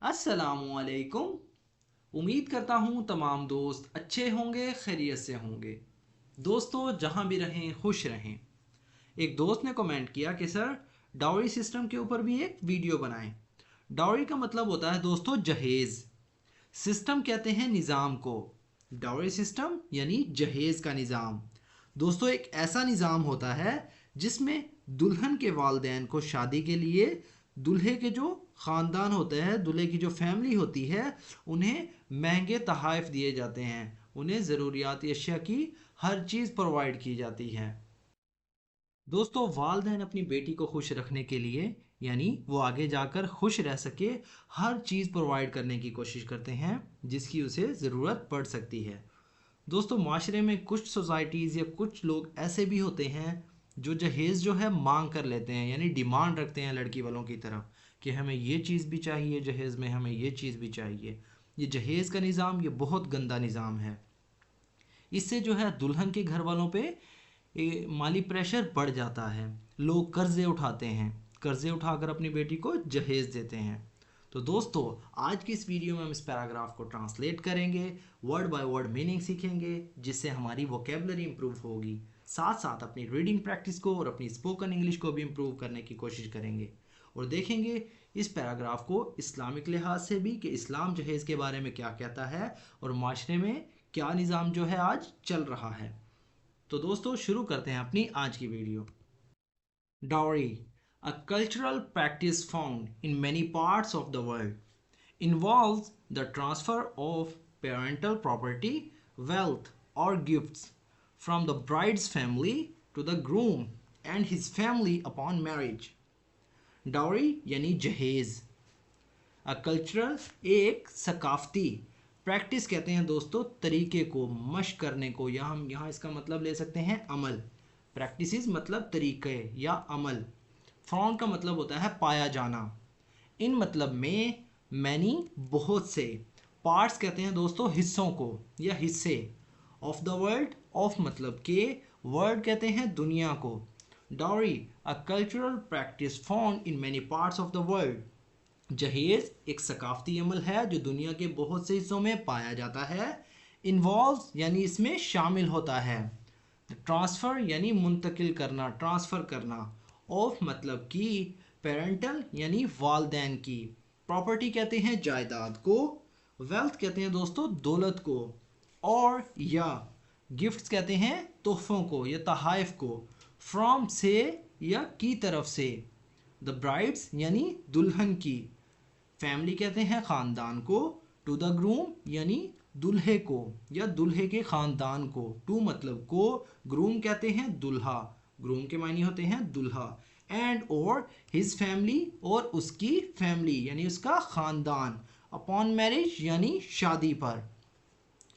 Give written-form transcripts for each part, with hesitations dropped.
अस्सलामुअलैकुम। उम्मीद करता हूँ तमाम दोस्त अच्छे होंगे, खैरियत से होंगे। दोस्तों, जहाँ भी रहें खुश रहें। एक दोस्त ने कमेंट किया कि सर डाउरी सिस्टम के ऊपर भी एक वीडियो बनाएं। डाउरी का मतलब होता है दोस्तों जहेज़। सिस्टम कहते हैं निज़ाम को। डाउरी सिस्टम यानी जहेज़ का निज़ाम। दोस्तों, एक ऐसा निज़ाम होता है जिसमें दुल्हन के वालिदैन को शादी के लिए दूल्हे के जो ख़ानदान होते हैं, दूल्हे की जो फैमिली होती है, उन्हें महंगे तोहफ़े दिए जाते हैं। उन्हें ज़रूरियाती अशिया की हर चीज़ प्रोवाइड की जाती है। दोस्तों, वालिदैन अपनी बेटी को खुश रखने के लिए यानी वो आगे जाकर खुश रह सके, हर चीज़ प्रोवाइड करने की कोशिश करते हैं जिसकी उसे ज़रूरत पड़ सकती है। दोस्तों, माशरे में कुछ सोसाइटीज़ या कुछ लोग ऐसे भी होते हैं जो जहेज़ जो है मांग कर लेते हैं, यानी डिमांड रखते हैं लड़की वालों की तरफ कि हमें ये चीज़ भी चाहिए, जहेज़ में हमें ये चीज़ भी चाहिए। ये जहेज़ का निज़ाम ये बहुत गंदा निज़ाम है। इससे जो है दुल्हन के घर वालों पे माली प्रेशर बढ़ जाता है। लोग कर्ज़े उठाते हैं, कर्ज़े उठाकर अपनी बेटी को जहेज़ देते हैं। तो दोस्तों, आज की इस वीडियो में हम इस पैराग्राफ को ट्रांसलेट करेंगे, वर्ड बाय वर्ड मीनिंग सीखेंगे, जिससे हमारी वोकेबलरी इंप्रूव होगी। साथ साथ अपनी रीडिंग प्रैक्टिस को और अपनी स्पोकन इंग्लिश को भी इम्प्रूव करने की कोशिश करेंगे। और देखेंगे इस पैराग्राफ को इस्लामिक लिहाज से भी कि इस्लाम जहेज़ के बारे में क्या कहता है और माशरे में क्या निज़ाम जो है आज चल रहा है। तो दोस्तों, शुरू करते हैं अपनी आज की video. Dowry, a cultural practice found in many parts of the world, involves the transfer of parental property, wealth, or gifts from the bride's family to the groom and his family upon marriage. Dowry यानी जहेज़। A cultural एक सकाफ़ती practice कहते हैं दोस्तों तरीके को, मश्क करने को, या हम यहाँ इसका मतलब ले सकते हैं अमल। प्रैक्टिसेस मतलब तरीके या अमल। फाउंड का मतलब होता है पाया जाना। इन मतलब में मैनी बहुत से, पार्ट्स कहते हैं दोस्तों हिस्सों को या हिस्से। ऑफ द वर्ल्ड, ऑफ मतलब के, वर्ल्ड कहते हैं दुनिया को। Dowry a cultural practice found in many parts of the world. जहेज़ एक सकाफ़ती अमल है जो दुनिया के बहुत से हिस्सों में पाया जाता है। इन्वॉल्व्स यानी इसमें शामिल होता है। ट्रांसफ़र यानी मुंतकिल करना, ट्रांसफ़र करना। ऑफ मतलब की, पेरेंटल यानी वालदैन की। प्रॉपर्टी कहते हैं जायदाद को। वेल्थ कहते हैं दोस्तों दौलत को। और या गिफ्ट्स कहते हैं तोहफ़ों को या तोहफ़ को। फ्रॉम से या की तरफ से। द ब्राइड्स यानी दुल्हन की। फैमिली कहते हैं ख़ानदान को। टू द ग्रूम यानी दूल्हे को या दूल्हे के ख़ानदान को। टू मतलब को, ग्रूम कहते हैं दूल्हा, ग्रूम के मायने होते हैं दूल्हा। एंड और हिज फैमिली और उसकी फैमिली यानी उसका ख़ानदान। अपॉन मैरिज यानी शादी पर।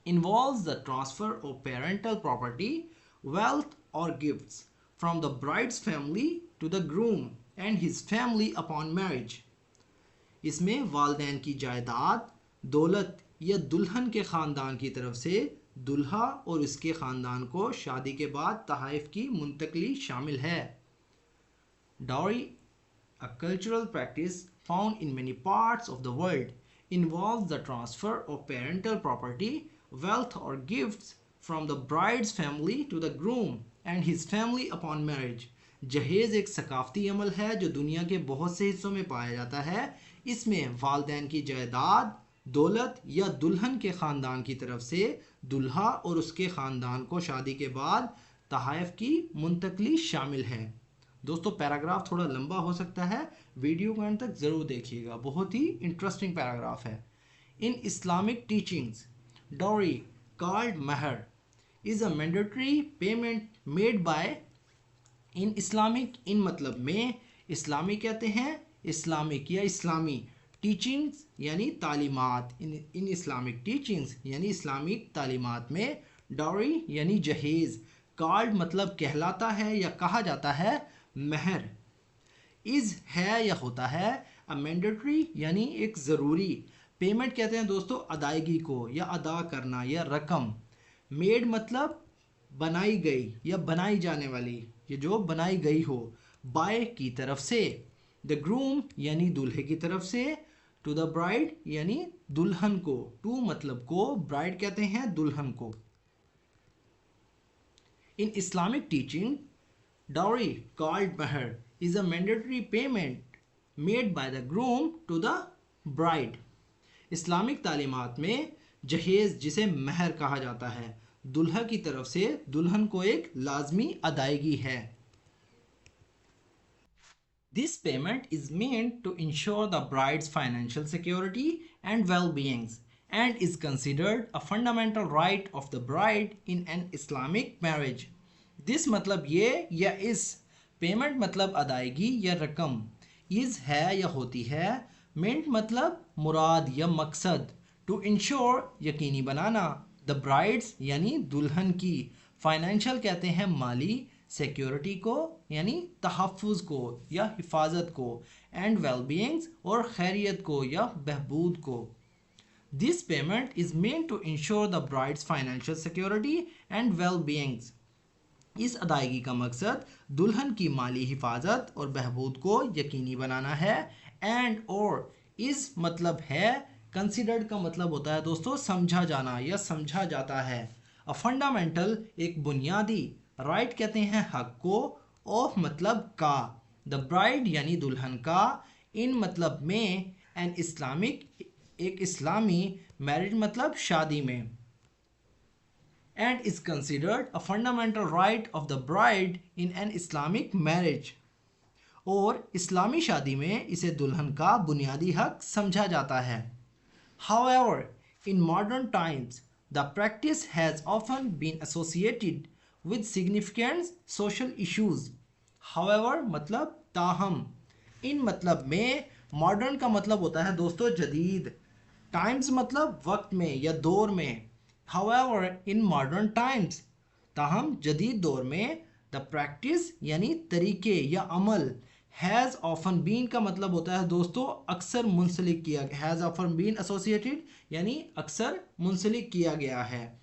Involves the transfer of parental property, wealth or gifts from the bride's family to the groom and his family upon marriage. इसमें वालदैन की जायदाद, दौलत या दुल्हन के ख़ानदान की तरफ से दुल्हा और उसके ख़ानदान को शादी के बाद तोहफ़ की मुंतकली शामिल है। Dowry, a cultural practice found in many parts of the world, involves the transfer of parental property, wealth or gifts from the bride's family to the groom and his family upon marriage. जहेज़ एक सकाफ़ती अमल है जो दुनिया के बहुत से हिस्सों में पाया जाता है। इसमें वालिदैन की जायदाद, दौलत या दुल्हन के ख़ानदान की तरफ से दुल्हा और उसके ख़ानदान को शादी के बाद तोहफ़ की मुंतकली शामिल है। दोस्तों, पैराग्राफ थोड़ा लंबा हो सकता है, वीडियो को अंत तक ज़रूर देखिएगा, बहुत ही इंटरेस्टिंग पैराग्राफ है। In Islamic teachings, dowry called mahr is a mandatory payment made by. In Islamic, in मतलब में, इस्लामिक कहते हैं इस्लामिक या इस्लामी, टीचिंग्स यानी तालीमात। इन इस्लामिक टीचिंग्स यानी इस्लामिक तालीमात में डाउरी यानी जहेज़, कॉल्ड मतलब कहलाता है या कहा जाता है, महर। इज़ है या होता है, अ मैंडेटरी यानी एक ज़रूरी, पेमेंट कहते हैं दोस्तों अदायगी को या अदा करना या रकम। मेड मतलब बनाई गई या बनाई जाने वाली, ये जो बनाई गई हो। बाय की तरफ से। द ग्रूम यानी दूल्हे की तरफ से। टू द ब्राइड यानी दुल्हन को, टू मतलब को, ब्राइड कहते हैं दुल्हन को. In Islamic teaching, dowry called mahr is a mandatory payment made by the groom to the bride. Islamic तालीमात में जहेज जिसे महर कहा जाता है दुल्हा की तरफ से दुल्हन को एक लाजमी अदायगी है. This payment is meant to ensure the bride's financial security and well-being and is considered a fundamental right of the bride in an Islamic marriage. This मतलब ये या इस, पेमेंट मतलब अदायगी या रकम, इज़ है या होती है, मेंट मतलब मुराद या मकसद, टू इंश्योर यकीनी बनाना, द ब्राइड्स यानी दुल्हन की, फाइनेंशियल कहते हैं माली, सिक्योरिटी को यानी तहफ़्फ़ुज़ को या हिफाजत को, एंड वेलबीइंग्स और खैरियत को या बहबूद को. This payment is meant to ensure the bride's financial security and wellbeings. इस अदायगी का मकसद दुल्हन की माली हिफाजत और बहबूद को यकीनी बनाना है. एंड और इस मतलब है, कंसिडर्ड का मतलब होता है दोस्तों समझा जाना या समझा जाता है. अ फंडामेंटल एक बुनियादी, राइट कहते हैं हक को, ऑफ मतलब का, द ब्राइड यानी दुल्हन का, इन मतलब में, एन इस्लामिक एक इस्लामी, मैरिज मतलब शादी में, and is considered a fundamental right of the bride in an Islamic marriage. और इस्लामी शादी में इसे दुल्हन का बुनियादी हक समझा जाता है. However, in modern times, the practice has often been associated with significant social issues. However मतलब ताहम, इन मतलब में, मॉडर्न का मतलब होता है दोस्तों जदीद, टाइम्स मतलब वक्त में या दौर में. However, in modern times, ताहम जदीद दौर में, द प्रैक्टिस यानी तरीके या अमल, हैज़ ऑफन बीन का मतलब होता है दोस्तों अक्सर मुंसलिक किया, हैज़ ऑफन बीन एसोसिएटेड यानी अक्सर मुंसलिक किया गया है.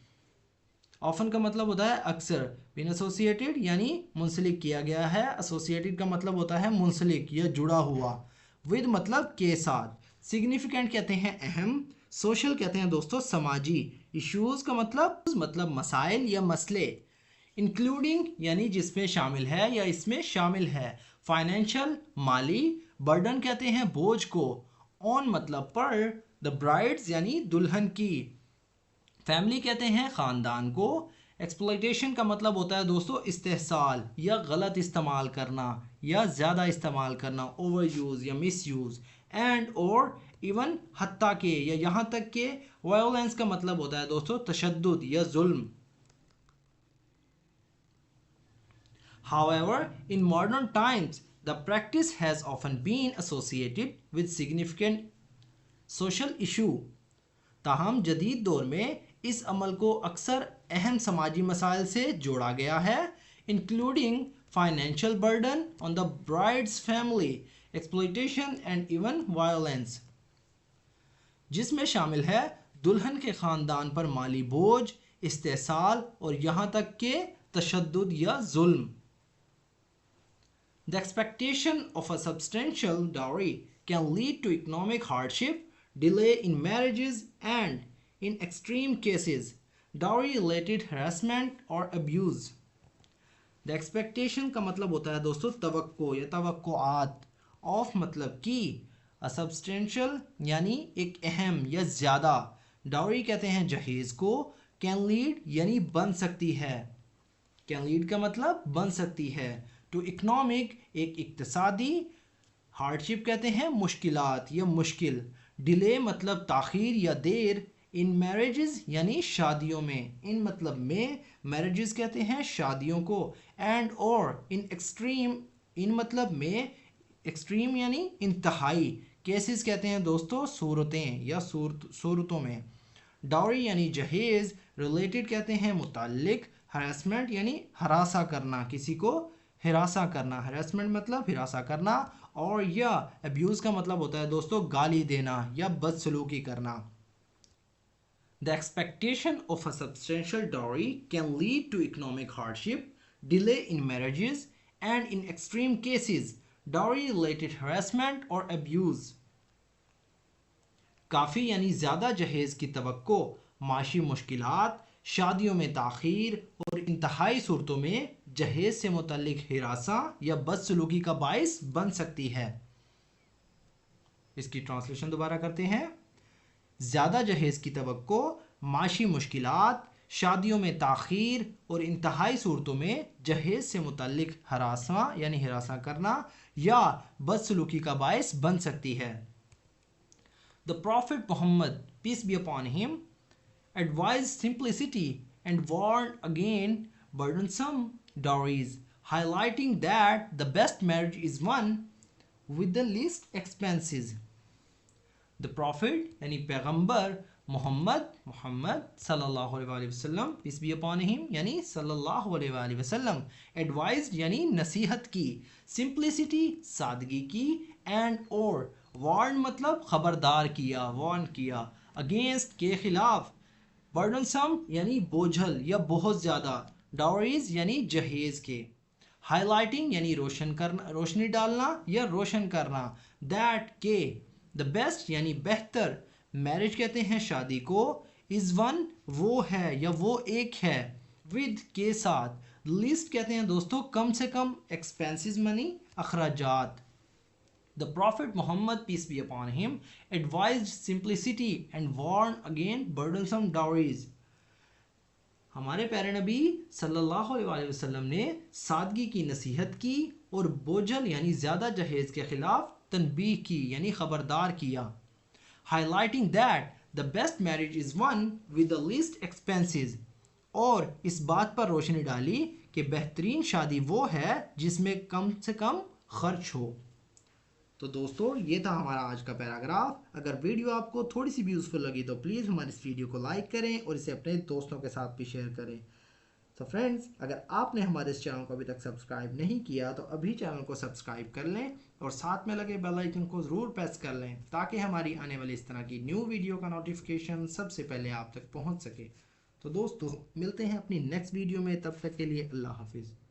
ऑफन का मतलब होता है अक्सर, बीन एसोसिएटेड यानी मुंसलिक किया गया है, एसोसिएटेड का मतलब होता है मुंसलिक या जुड़ा हुआ, विद मतलब के साथ, सिग्निफिकेंट कहते हैं अहम, सोशल कहते हैं दोस्तों समाजी, इश्यूज़ का मतलब मसाइल या मसले, इंक्लूडिंग यानी जिसमें शामिल है या इसमें शामिल है, फाइनेंशियल माली, बर्डन कहते हैं बोझ को, ऑन मतलब पर, द ब्राइड्स यानी दुल्हन की, फैमिली कहते हैं ख़ानदान को, एक्सप्लॉयटेशन का मतलब होता है दोस्तों इस्तेहसाल या गलत इस्तेमाल करना या ज़्यादा इस्तेमाल करना, ओवर यूज़ या मिस यूज़, एंड और इवन हत्ता के या यहाँ तक के, वायोलेंस का मतलब होता है दोस्तों तशद्दुद या जुल्म. However, in modern times, the practice has often been associated with significant social issue. ताहम जदीद दौर में इस अमल को अक्सर अहम समाजी मसाइल से जोड़ा गया है, including financial burden on the bride's family, exploitation and even violence, जिसमें शामिल है दुल्हन के ख़ानदान पर माली बोझ, इस्तेहसाल और यहाँ तक के तशद्दुद या जुल्म. The expectation of a substantial dowry can lead to economic hardship, delay in marriages, and, in extreme cases, dowry-related harassment or abuse. The expectation का मतलब होता है दोस्तों तवक्को या तवक्कुआत, of मतलब की, a substantial यानी एक अहम या ज़्यादा, dowry कहते हैं जहेज़ को, can lead यानी बन सकती है, can lead का मतलब बन सकती है, टू इकनॉमिक एक इक्तसादी, हार्डशिप कहते हैं मुश्किलात या मुश्किल, डिले मतलब ताख़ीर या देर, इन मैरिजेस यानी शादियों में, इन मतलब में, मैरिजेस कहते हैं शादियों को, एंड और इन एक्सट्रीम, इन मतलब में, एक्सट्रीम यानी इंतहाई, केसेस कहते हैं दोस्तों सूरतें या सूरतों में, डाउरी यानी जहेज़, रिलेटेड कहते हैं मुताल्लिक, हरासमेंट यानी हरासा करना, किसी को हिरासा करना, हरासमेंट मतलब हिरासा करना, और या अब्यूज़ का मतलब होता है दोस्तों गाली देना या बदसलूकी करना. The expectation of a substantial dowry can lead to economic hardship, delay in marriages, and in extreme cases, dowry-related harassment or abuse. کافی یعنی زیادہ جہیز کی توقع معاشی مشکلات، شادیوں میں تاخیر اور انتہائی صورتوں میں جہیز سے متعلق ہراساں یا بدسلوکی کا باعث بن سکتی ہے۔ اس کی ٹرانسلیشن دوبارہ کرتے ہیں۔ زیادہ جہیز کی توقع معاشی مشکلات، شادیوں میں تاخیر اور انتہائی صورتوں میں جہیز سے متعلق ہراساں یعنی ہراساں کرنا یا بدسلوکی کا باعث بن سکتی ہے۔ The Prophet Muhammad, peace be upon him, advised simplicity and warned against burdensome dowries, highlighting that the best marriage is one with the least expenses. The Prophet یعنی پیغمبر محمد صلی اللہ علیہ وسلم peace be upon him یعنی صلی اللہ علیہ وسلم advised یعنی نصیحت کی، simplicity سادگی کی، and اور warn مطلب خبردار کیا، warn کیا، against کے خلاف، burdensome یعنی بوجھل یا بہت زیادہ، dowries یعنی جہیز کے، highlighting یعنی روشنی ڈالنا یا روشن کرنا، that کے، the best یعنی بہتر، marriage کہتے ہیں شادی کو، is one وہ ہے یا وہ ایک ہے، with کے ساتھ، least کہتے ہیں دوستو کم سے کم، expenses منی اخراجات۔ The Prophet Muhammad, peace be upon him, advised simplicity and warned against burdensome dowries. ہمارے پیارے نبی صلی اللہ علیہ وسلم نے سادگی کی نصیحت کی اور بوجھل یعنی زیادہ جہیز کے خلاف تنبیہ کی یعنی خبردار کیا۔ Highlighting that the best marriage is one with the least expenses. اور اس بات پر روشنی ڈالی کہ بہترین شادی وہ ہے جس میں کم سے کم خرچ ہو۔ تو دوستو یہ تھا ہمارا آج کا پیراگراف۔ اگر ویڈیو آپ کو تھوڑی سی بھی یوزفل لگی تو پلیز ہماری اس ویڈیو کو لائک کریں اور اسے اپنے دوستوں کے ساتھ بھی شیئر کریں۔ تو فرینڈز، اگر آپ نے ہمارے اس چینل کو ابھی تک سبسکرائب نہیں کیا تو ابھی چینل کو سبسکرائب کر لیں اور ساتھ میں لگے بیل آئیکن کو ضرور پریس کر لیں تاکہ ہماری آنے والی اس طرح کی نیو ویڈیو کا نوٹیفیکیشن سب سے پہلے آپ تک پہنچ سکے۔ تو دوستو ملتے ہیں اپنی نیکسٹ ویڈیو میں، تب تک کے لیے اللہ حافظ۔